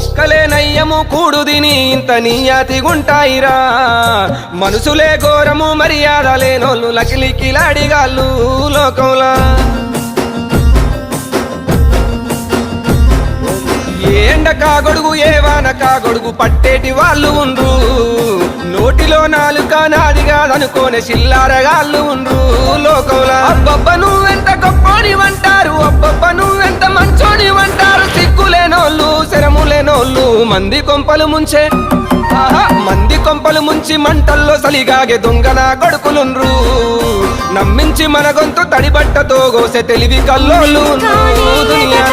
కుక్కలే నయ్యము కూడు దిని ఇంత నీయాతిగుంటాయిరా మనుషులే ఘోరము మర్యాద లేనోళ్ళు లకిలికిలాడిగాళ్ళు లోకంలా ఏ ఎండ కాగొడుగు ఏ వాన కాగొడుగు పట్టేటి వాళ్ళు ఉండ్రు నోటిలో నాలుక నాది కాదనుకోనే చిల్లారగాళ్ళు ఉండ్రు లోకంలా అబ్బబ్బ నువ్వెంత గొప్పోనివంటారు అబ్బబ్బ నువ్వెంత మంచోనివంటారు సిగ్గులేనోళ్ళు శరములేనోళ్ళు మంది కొంపలు ముంచే మంది కొంపలు ముంచి మంటల్లో సలిగాగే దొంగన కొడుకులుండ్రు నమ్మించి మన గొంతు తడిబట్టతో గోసె తెలివి కల్లోళ్ళు దునియా